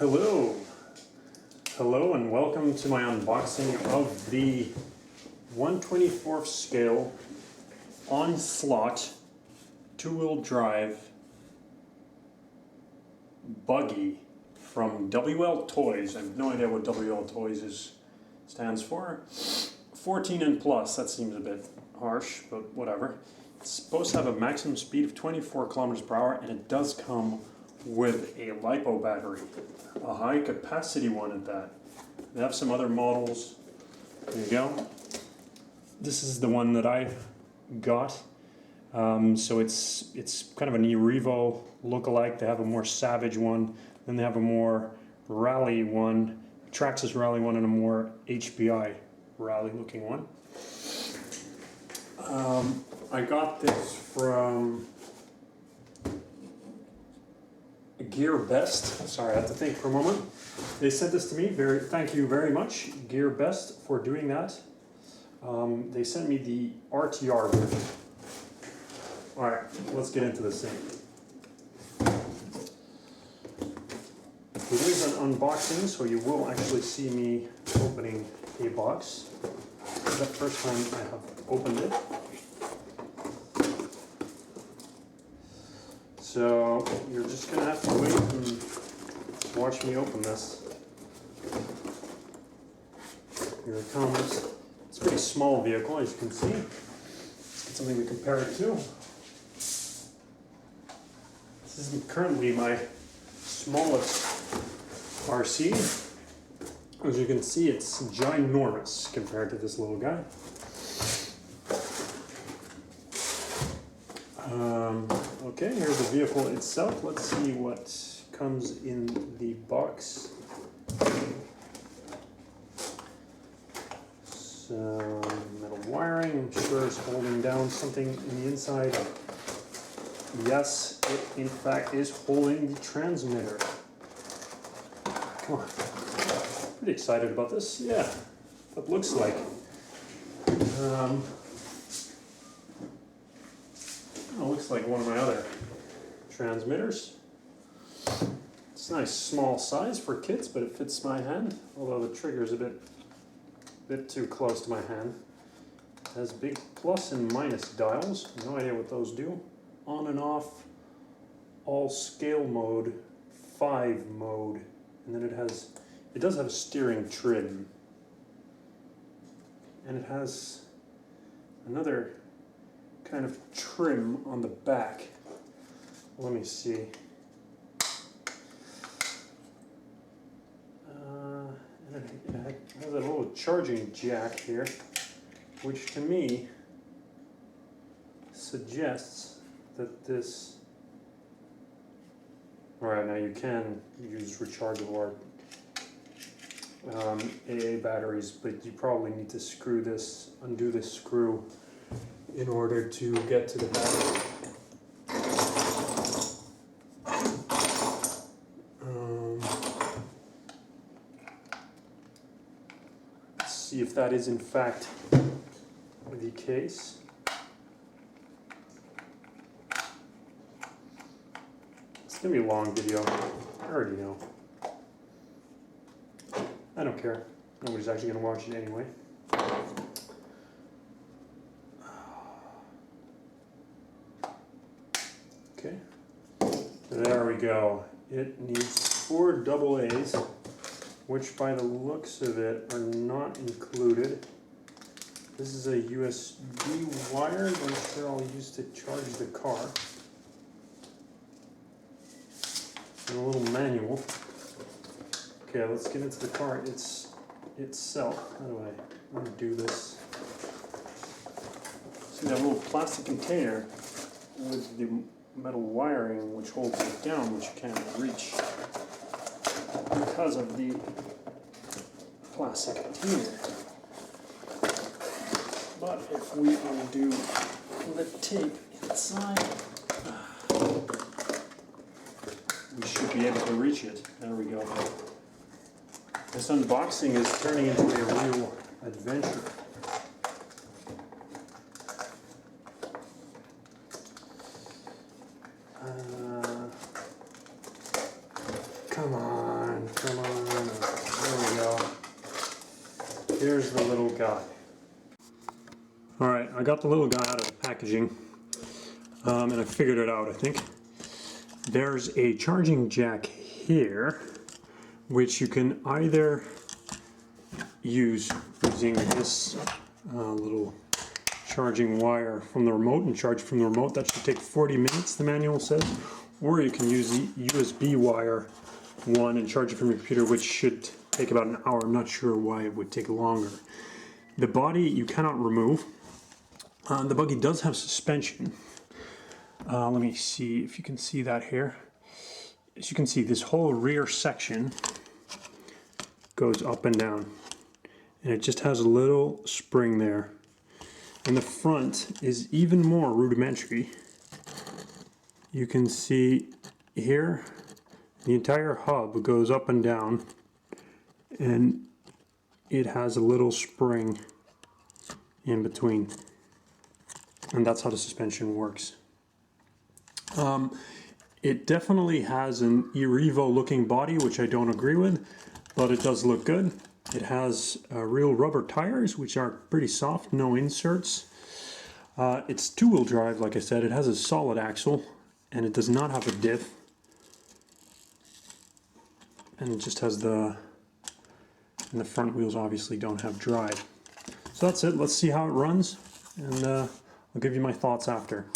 Hello! Hello and welcome to my unboxing of the 1/24th scale Onslaught two-wheel drive buggy from WL Toys. I have no idea what WL Toys stands for. 14 and plus, that seems a bit harsh, but whatever. It's supposed to have a maximum speed of 24 kilometers per hour, and it does come with a LiPo battery, a high capacity one at that. They have some other models. There you go. This is the one that I got. So it's kind of an e-Revo lookalike. They have a more savage one, then they have a more rally one, Traxxas rally one, and a more HBI rally looking one. I got this from GearBest. Sorry, I had to think for a moment. They sent this to me. Thank you very much, GearBest, for doing that. They sent me the RTR version. All right, let's get into this thing. It is an unboxing, so you will actually see me opening a box. This is the first time I have opened it. So you're just gonna have to wait and watch me open this. Here it comes. It's a pretty small vehicle, as you can see. Let's get something to compare it to. This is currently my smallest RC. As you can see, it's ginormous compared to this little guy. Okay, here's the vehicle itself. Let's see what comes in the box. Some metal wiring, I'm sure it's holding down something in the inside. Yes, it in fact is holding the transmitter. Come on. Pretty excited about this. Yeah, it looks like. It looks like one of my other transmitters. It's a nice small size for kids, but it fits my hand, although the trigger is a bit too close to my hand. It has big plus and minus dials. No idea what those do. On and off, all scale mode, 5 mode, and then it does have a steering trim, and it has another kind of trim on the back. Let me see. And it has a little charging jack here, which to me suggests that this... Alright, now you can use rechargeable AA batteries, but you probably need to undo this screw in order to get to the battery. Let's see if that is in fact the case. It's gonna be a long video. I already know. I don't care. Nobody's actually gonna watch it anyway. Okay, there we go. It needs 4 AA's, which by the looks of it are not included. This is a USB wire that I'm sure I'll use to charge the car. And a little manual. Okay, let's get into the car itself. How do I undo this? See that little plastic container with the metal wiring which holds it down, which you can't reach because of the plastic container. But if we undo the tape inside, we should be able to reach it. There we go. This unboxing is turning into a real adventure. Come on. here's the little guy. Alright, I got the little guy out of the packaging, and I figured it out, I think. There's a charging jack here, which you can either use using this little charging wire from the remote and charge from the remote. That should take 40 minutes, the manual says. Or you can use the USB wire one and charge it from your computer, which should take about an hour. I'm not sure why it would take longer. The body you cannot remove. The buggy does have suspension. Let me see if you can see that here. As you can see, this whole rear section goes up and down, and it just has a little spring there. And the front is even more rudimentary. You can see here the entire hub goes up and down, and it has a little spring in between, and that's how the suspension works. It definitely has an Erevo looking body, which I don't agree with, but it does look good. It has real rubber tires, which are pretty soft, no inserts. It's two-wheel drive, like I said. It has a solid axle, and it does not have a diff. And it just has and the front wheels obviously don't have drive. So that's it. Let's see how it runs, and I'll give you my thoughts after.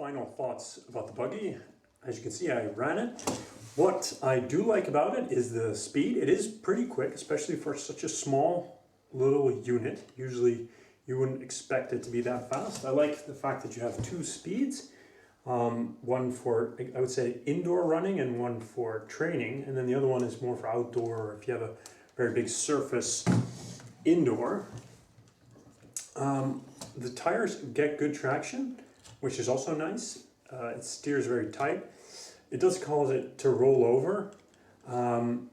final thoughts about the buggy. As you can see, I ran it. What I do like about it is the speed. It is pretty quick, especially for such a small little unit. Usually you wouldn't expect it to be that fast. I like the fact that you have two speeds. One for, I would say, indoor running and one for training. And then the other one is more for outdoor, or if you have a very big surface indoor. The tires get good traction, which is also nice. It steers very tight. It does cause it to roll over, and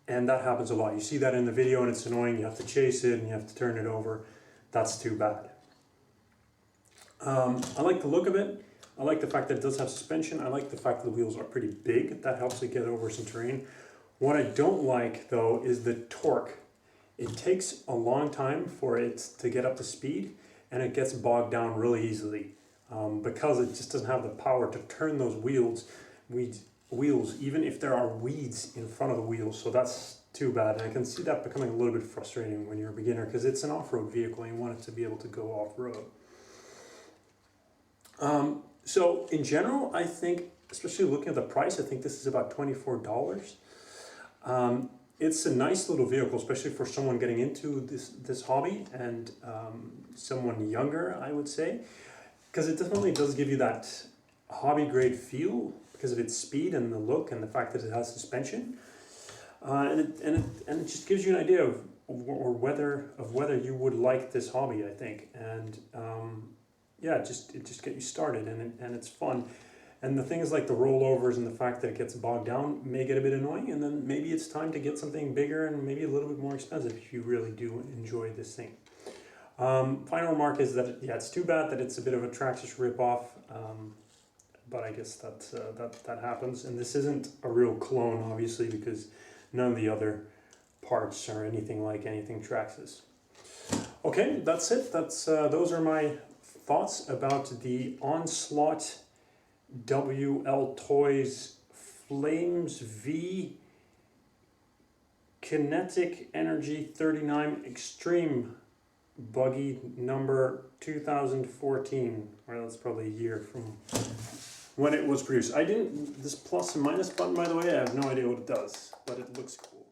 that happens a lot. You see that in the video and it's annoying. You have to chase it and you have to turn it over. That's too bad. I like the look of it. I like the fact that it does have suspension. I like the fact that the wheels are pretty big. That helps it get over some terrain. What I don't like though is the torque. It takes a long time for it to get up to speed, and it gets bogged down really easily because it just doesn't have the power to turn those wheels, even if there are weeds in front of the wheels. So that's too bad. And I can see that becoming a little bit frustrating when you're a beginner, because it's an off-road vehicle and you want it to be able to go off-road. So in general, I think, especially looking at the price, I think this is about $24. It's a nice little vehicle, especially for someone getting into this hobby, and someone younger, I would say, because it definitely does give you that hobby grade feel because of its speed and the look and the fact that it has suspension, and it just gives you an idea of whether you would like this hobby, I think, and yeah, it just get you started, and it's fun. And the things like the rollovers and the fact that it gets bogged down may get a bit annoying, and then maybe it's time to get something bigger and maybe a little bit more expensive if you really do enjoy this thing. Final remark is that, yeah, it's too bad that it's a bit of a Traxxas ripoff, but I guess that happens. And this isn't a real clone, obviously, because none of the other parts are anything like anything Traxxas. Okay, that's it. Those are my thoughts about the Onslaught WL Toys Flames V Kinetic Energy 39 Extreme buggy number 2014, or that's probably a year from when it was produced. This plus and minus button, by the way, I have no idea what it does, but it looks cool.